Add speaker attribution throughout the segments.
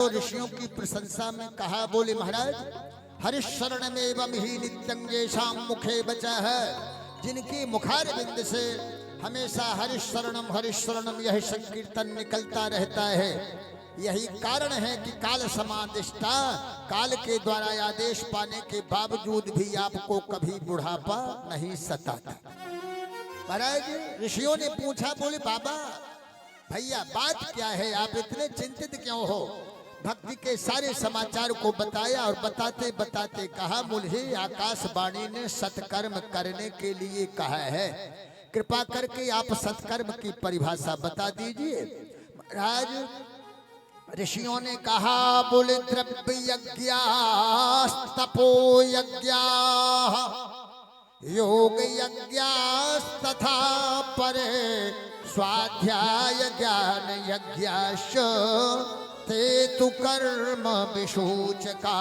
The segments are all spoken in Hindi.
Speaker 1: तो ऋषियों की प्रशंसा में कहा, बोले महाराज हरिशरणमेवं ही नित्यं येषां मुखे बचा है, जिनकी मुखारविंद से हमेशा हरिशरणम यह संकीर्तन निकलता रहता है। यही कारण है कि काल समादिष्टा, काल के द्वारा आदेश पाने के बावजूद भी आपको कभी बुढ़ापा नहीं सताता। महाराज ऋषियों ने पूछा, बोले बाबा भैया बात क्या है, आप इतने चिंतित क्यों हो? भक्ति के सारे समाचार को बताया और बताते बताते कहा, मुझे आकाशवाणी ने सत्कर्म करने के लिए कहा है, कृपा करके आप सत्कर्म की परिभाषा बता दीजिए। महाराज ऋषियों ने कहा, बोले द्रव्य यज्ञ तपो यज्ञ योग यज्ञ तथा परे स्वाध्याय ज्ञान यज्ञाश ते तु कर्म विसूचका।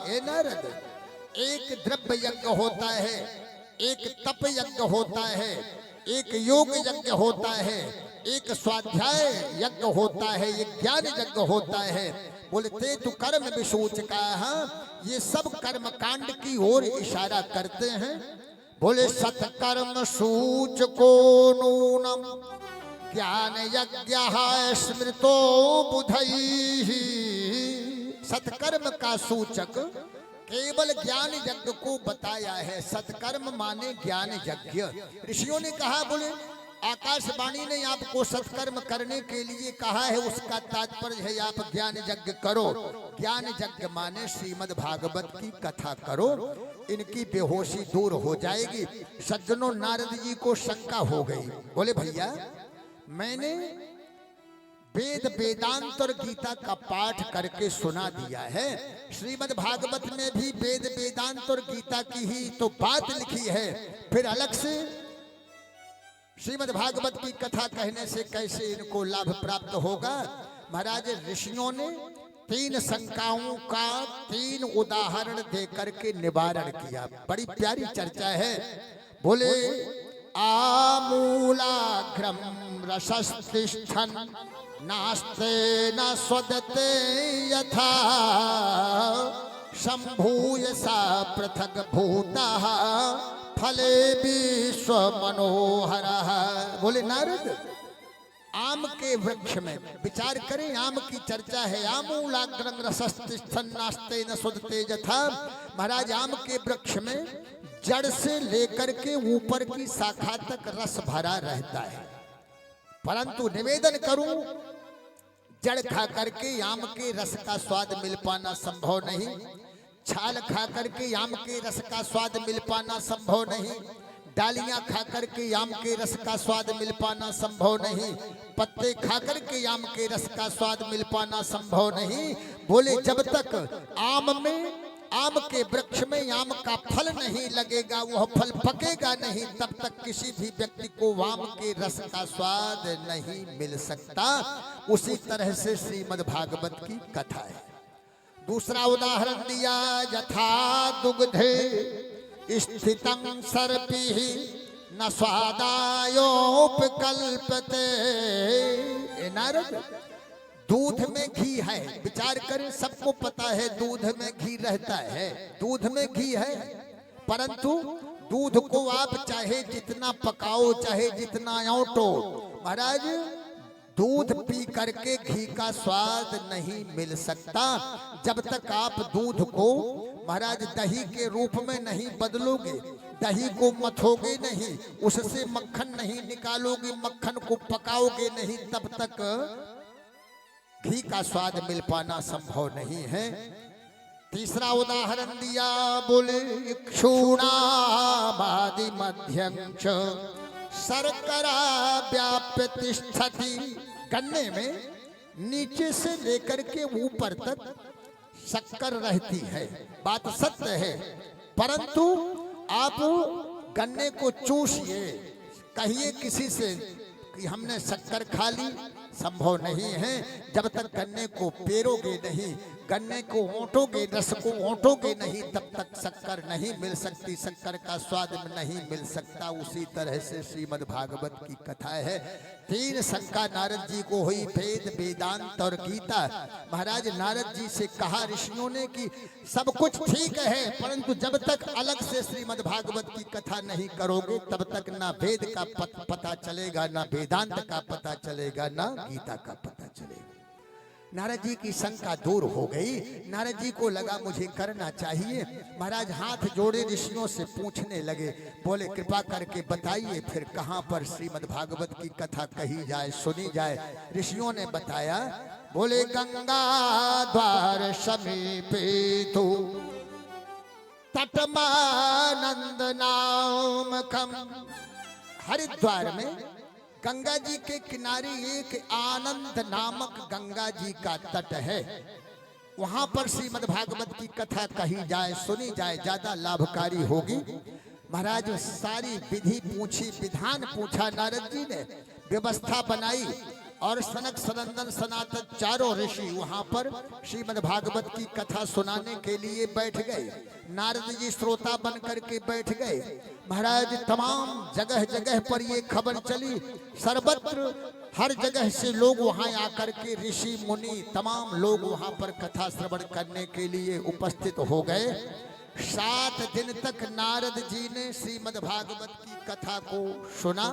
Speaker 1: ए नारद, एक द्रव्य यज्ञ होता है, एक तप यज्ञ होता है, एक योग यज्ञ होता है, एक स्वाध्याय यज्ञ होता है, एक ज्ञान यज्ञ होता है। बोले ते तु कर्म विसूचका, ये सब कर्म कांड की ओर इशारा करते हैं। बोले सत्कर्म सूचको नूनम ज्ञान यज्ञ स्मृतो बुधैः। सत्कर्म का सूचक केवल ज्ञान यज्ञ को बताया है। सत्कर्म माने ज्ञान यज्ञ। ऋषियों ने कहा, बोले आकाशवाणी ने आपको सत्कर्म करने के लिए कहा है, उसका तात्पर्य है आप ज्ञान यज्ञ करो। ज्ञान यज्ञ माने श्रीमद् भागवत की कथा करो, इनकी बेहोशी दूर हो जाएगी। सज्जनों, नारद जी को शंका हो गई। बोले भैया मैंने वेद वेदांत और गीता का पाठ करके सुना दिया है, श्रीमद् भागवत में भी वेद वेदांत और गीता की ही तो बात लिखी है, फिर अलग से श्रीमद् भागवत की कथा कहने से कैसे इनको लाभ प्राप्त होगा? महाराज ऋषियों ने 3 शंकाओं का 3 उदाहरण देकर के निवारण किया। बड़ी प्यारी चर्चा है। बोले आमूलाग्रम रसस्तिष्ठन् नास्ते न स्वदते यथा शंभूय सा पृथक भूतः फले विश्व मनोहर। बोले नारद, आम के वृक्ष में विचार करें, आम की चर्चा है। आमूलाग्रं रसस्तिष्ठन् नास्ते न स्वदते यथा। महाराज आम के वृक्ष में जड़ से लेकर के ऊपर की शाखा तक रस भरा रहता है, परंतु निवेदन करूं, जड़ खा करके आम के रस का स्वाद मिल पाना संभव नहीं, छाल खा करके आम के रस का स्वाद मिल पाना संभव नहीं, डालियां खा करके आम के रस का स्वाद मिल पाना संभव नहीं, पत्ते खा करके आम के रस का स्वाद मिल पाना संभव नहीं। बोले जब तक आम के वृक्ष में आम का फल नहीं लगेगा, वह फल पकेगा नहीं, तब तक किसी भी व्यक्ति को आम के रस का स्वाद नहीं मिल सकता। उसी तरह से श्रीमद् भागवत की कथा है। दूसरा उदाहरण दिया, यथा दुग्धे स्थितं सर्पिः न स्वादायोपकल्पते। नारद, दूध में घी है, विचार करें, सबको पता है दूध में घी रहता है, दूध में घी है, परंतु दूध को आप चाहे जितना पकाओ, चाहे जितना औंटो, महाराज दूध पी करके घी का स्वाद नहीं मिल सकता। जब तक आप दूध को महाराज दही के रूप में नहीं बदलोगे, दही को मथोगे नहीं, उससे मक्खन नहीं निकालोगे, मक्खन को पकाओगे नहीं, तब तक घी का स्वाद मिल पाना संभव नहीं है। तीसरा उदाहरण दिया, बोले क्षूणामादि मध्यम च शर्करा व्याप्य तिष्ठति। गन्ने में नीचे से लेकर के ऊपर तक शक्कर रहती है, बात सत्य है, परंतु आप गन्ने को चूसिए, कहिए किसी से कि हमने शक्कर खा ली, संभव नहीं है। जब तक गन्ने को पेरोगे नहीं, गन्ने को ओंटोगे, रस को ओंटोगे नहीं, तब तक शक्कर नहीं मिल सकती, शक्कर का स्वाद नहीं मिल सकता। उसी तरह से श्रीमद् भागवत की कथा है। 3 शंका नारद जी को हुई, वेद, वेदांत और गीता। महाराज नारद जी से कहा ऋषियों ने कि सब कुछ ठीक है, परंतु जब तक अलग से श्रीमद् भागवत की कथा नहीं करोगे तब तक ना वेद का पता चलेगा, ना वेदांत का पता चलेगा, ना गीता का पता चलेगा। नारद जी की शंका दूर हो गई। नारद जी को लगा मुझे करना चाहिए। महाराज हाथ जोड़े ऋषियों से पूछने लगे, बोले कृपा करके बताइए फिर कहां पर श्रीमद् भागवत की कथा कही जाए, सुनी जाए। ऋषियों ने बताया, बोले गंगा द्वार समीपे तो तटमानंद नाम खम। हरिद्वार में गंगा जी के किनारे एक आनंद नामक गंगा जी का तट है। वहां पर श्रीमद् भागवत की कथा कही जाए, सुनी जाए, ज्यादा लाभकारी होगी। महाराज सारी विधि पूछी, विधान पूछा नारद जी ने, व्यवस्था बनाई और सनक सनंदन सनातन चारों ऋषि वहां पर श्रीमद् भागवत की कथा सुनाने के लिए बैठ गए। नारद जी श्रोता बन करके बैठ गए। महाराज तमाम जगह जगह पर ये खबर चली, सर्वत्र हर जगह से लोग वहां आकर के ऋषि मुनि तमाम लोग वहां पर कथा श्रवण करने के लिए उपस्थित हो गए। 7 दिन तक नारद जी ने श्रीमद् भागवत की कथा को सुना।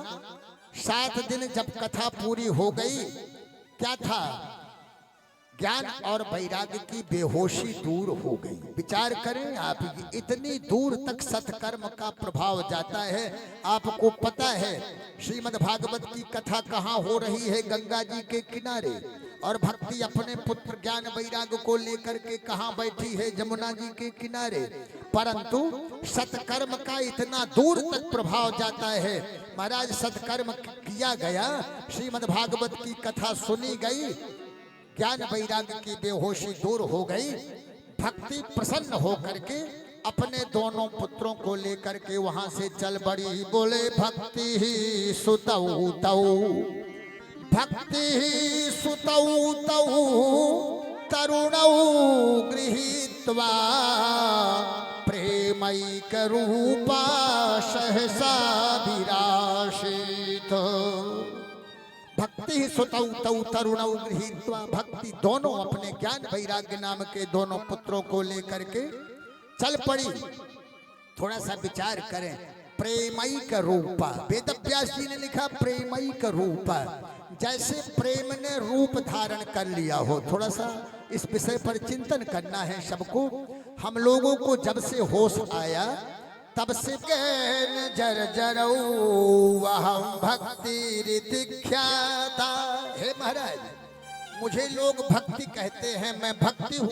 Speaker 1: 7 दिन जब कथा पूरी हो गई, क्या था? ज्ञान और वैराग्य की बेहोशी दूर हो गई। विचार करें आप, इतनी दूर तक सत्कर्म का प्रभाव जाता है। आपको पता है श्रीमद् भागवत की कथा कहाँ हो रही है? गंगा जी के किनारे। और भक्ति अपने पुत्र ज्ञान वैराग्य को लेकर के कहाँ बैठी है? जमुना जी के किनारे। परंतु सत्कर्म का इतना दूर तक प्रभाव जाता है। महाराज सत्कर्म किया गया, श्रीमद् भागवत की कथा सुनी गई, ज्ञान वैराग्य की बेहोशी दूर हो गई। भक्ति प्रसन्न हो करके अपने दोनों पुत्रों को लेकर के वहां से चल बड़ी। बोले भक्ति ही सुतऊ तऊ, भक्ति ही सुतऊ तऊ, तरुणऊ गृहीत्वा प्रेमैक रूपा सहसा विराशित। भक्ति ही सुतौ तौ तरुणौ गृहीत्वा, भक्ति दोनों अपने ज्ञान वैराग्य नाम के दोनों पुत्रों को लेकर के चल पड़ी। थोड़ा सा विचार करें, प्रेमैक रूपा, वेद व्यास जी ने लिखा प्रेमैक रूपा, जैसे प्रेम ने रूप धारण कर लिया हो। थोड़ा सा इस विषय पर चिंतन करना है सबको। हम लोगों को जब से होश आया तब से गैन जर जरऊ अहम भक्ति रीतिख्याता। हे महाराज, मुझे लोग भक्ति कहते हैं, मैं भक्ति हूँ।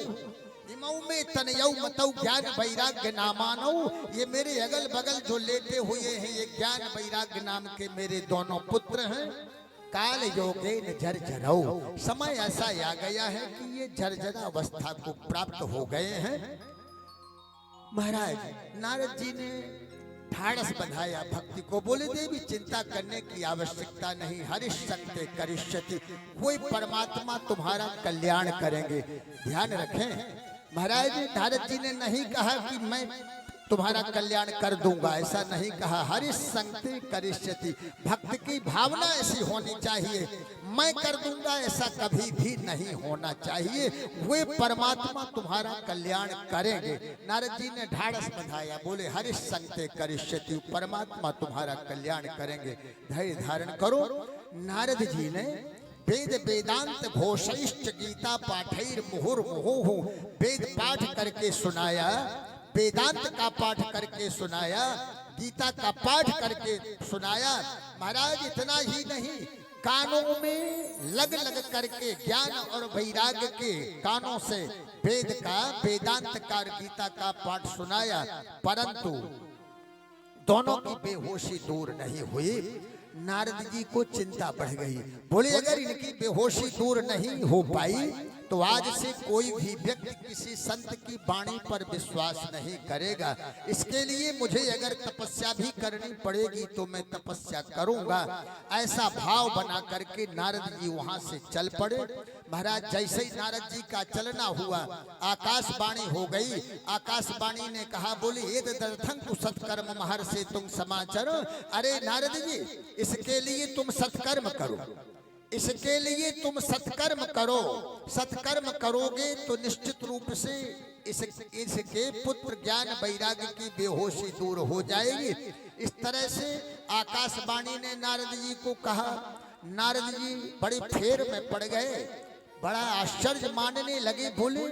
Speaker 1: इमऊ में तनयऊ मतऊ ज्ञान वैराग्य नामानऊ, ये मेरे अगल बगल जो लेटे हुए हैं ये ज्ञान वैराग्य नाम के मेरे दोनों पुत्र हैं। काल योगेन जर्जरऊ, समय ऐसा आ गया है कि ये जर्जरा अवस्था को प्राप्त हो गए हैं। महाराज नारद जी ने ढाढ़स बंधाया भक्ति को। बोले देवी चिंता करने की आवश्यकता नहीं, हरिशक्ते करिष्यति, कोई परमात्मा तुम्हारा कल्याण करेंगे। ध्यान रखें महाराज, नारद जी ने नहीं कहा कि मैं तुम्हारा कल्याण कर दूंगा, ऐसा नहीं कहा। हरिशक्ते करिष्यति, भक्त की भावना ऐसी होनी चाहिए, मैं कर दूंगा ऐसा कभी भी नहीं होना चाहिए। वे परमात्मा तुम्हारा कल्याण करेंगे। नारद जी ने ढाढ़स बंधाया, बोले हरिशक्ते करिष्यति, परमात्मा तुम्हारा कल्याण करेंगे, धैर्य धारण करो। नारद जी ने वेद वेदांत घोषैश्च गीता पाठैर मुहुर्मुहुः, वेद पाठ करके सुनाया, वेदांत का पाठ करके सुनाया, गीता का पाठ करके सुनाया। महाराज इतना ही नहीं, कानों में लग लग करके ज्ञान और वैराग्य के कानों से वेद का, वेदांत का, गीता का पाठ सुनाया, परंतु दोनों की बेहोशी दूर नहीं हुई। नारद जी को चिंता बढ़ गई। बोले अगर इनकी बेहोशी दूर नहीं हो पाई तो आज से कोई भी व्यक्ति किसी संत की वाणी पर विश्वास नहीं करेगा। इसके लिए मुझे अगर तपस्या भी करनी पड़ेगी तो मैं तपस्या करूंगा। ऐसा भाव बना करके नारद जी वहां से चल पड़े। महाराज जैसे ही नारद जी का चलना हुआ, आकाशवाणी हो गई। आकाशवाणी ने कहा, बोली एद दर्थं तु सत्कर्म महर्षि तुम समाचार। अरे नारद जी, इसके लिए तुम सत्कर्म करो, इसके लिए तुम सत्कर्म करो। सत्कर्म करोगे तो निश्चित रूप से इसके पुत्र ज्ञान वैराग्य की बेहोशी दूर हो जाएगी। इस तरह से आकाशवाणी ने नारद जी को कहा। नारद जी बड़े फेर में पड़ गए, बड़ा आश्चर्य मानने लगे। बोले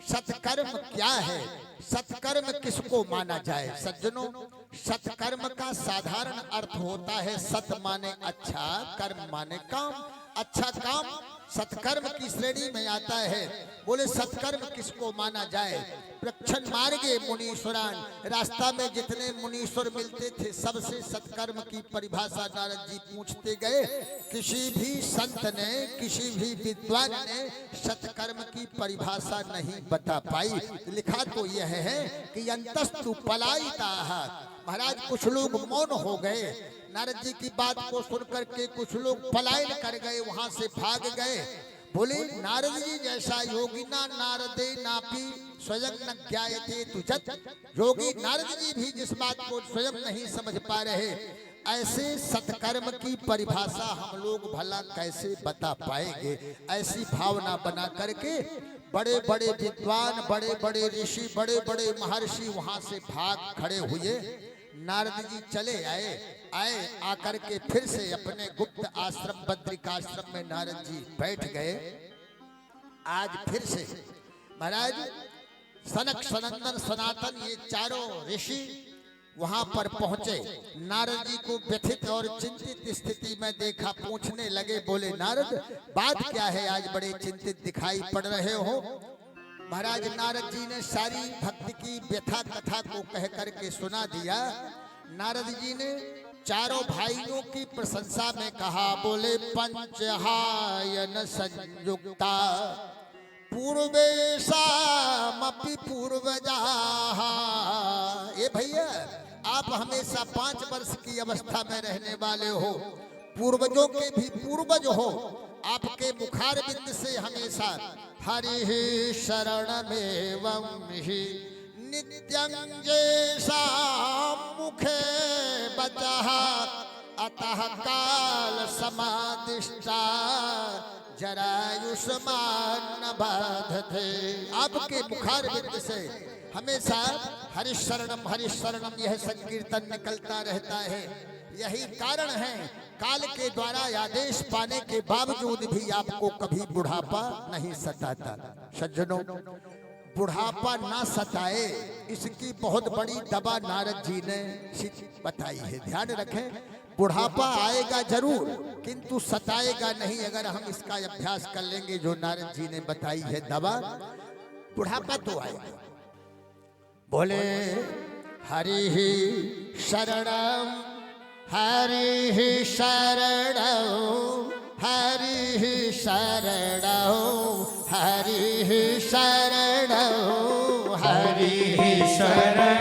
Speaker 1: सत्कर्म क्या है, सत्कर्म किसको माना जाए? सज्जनों, सत्कर्म का साधारण अर्थ होता है सत माने अच्छा, कर्म माने काम। अच्छा काम सत्कर्म की श्रेणी में आता है। बोले सत्कर्म किसको माना जाए? प्रक्षण मार्गे मुनीश्वरान, रास्ता में जितने मुनीश्वर मिलते थे सबसे सत्कर्म की परिभाषा नारद जी पूछते गए। किसी भी संत ने, किसी भी विद्वान ने सत्कर्म की परिभाषा नहीं बता पाई। लिखा तो यह है कि अंतस्तु पलायिता। महाराज कुछ लोग मौन हो गए, नारद जी की बात को सुनकर के कुछ लोग पलायन कर गए, वहां से भाग गए। बोले नारद जी जैसा योगिना नारदे नापी स्वयं न ज्ञायते तुझत। योगी नारद जी भी जिस बात को स्वयं नहीं समझ पा रहे, ऐसे सत्कर्म की परिभाषा हम लोग भला कैसे बता पाएंगे? ऐसी भावना बना करके बड़े बड़े विद्वान, बड़े बड़े ऋषि, बड़े बड़े महर्षि वहां से भाग खड़े हुए। नारद जी चले आए आकर के फिर से अपने गुप्त आश्रम बद्रिकाश्रम में नारद जी बैठ गए। आज फिर से महाराज सनक, सनंदन, सनातन ये चारों ऋषि वहां पर पहुंचे। नारद जी को व्यथित और चिंतित स्थिति में देखा, पूछने लगे। बोले नारद, बात क्या है, आज बड़े चिंतित दिखाई पड़ रहे हो? महाराज नारद जी ने सारी भक्ति की व्यथा कथा को कह करके सुना दिया। नारद जी ने चारों भाइयों की प्रशंसा में कहा। बोले पंचहायन संयुक्ता पूर्वेशामपि पूर्वजाः। ये भैया आप हमेशा 5 वर्ष की अवस्था में रहने वाले हो, पूर्वजों के भी पूर्वज हो। आपके मुखारविंद से हमेशा हरि शरणमेवं हि नित्यं येषां मुखे बचः अतः काल समादिष्टा जरायुष्मान न बाधते। आपके मुखारविंद से हमेशा हरिशरणम यह संकीर्तन निकलता रहता है। यही कारण है काल के द्वारा आदेश पाने के बावजूद भी आपको कभी बुढ़ापा नहीं सताता। सज्जनों, बुढ़ापा ना सताए इसकी बहुत बड़ी दवा नारद जी ने बताई है। ध्यान रखें, बुढ़ापा आएगा जरूर किंतु सताएगा नहीं। अगर हम इसका अभ्यास कर लेंगे जो नारद जी ने बताई है दवा, बुढ़ापा तो आएगा। बोले हरि शरणम, हरि शरणम, हरि शरणम, हरि शरणम, हरि शरणम।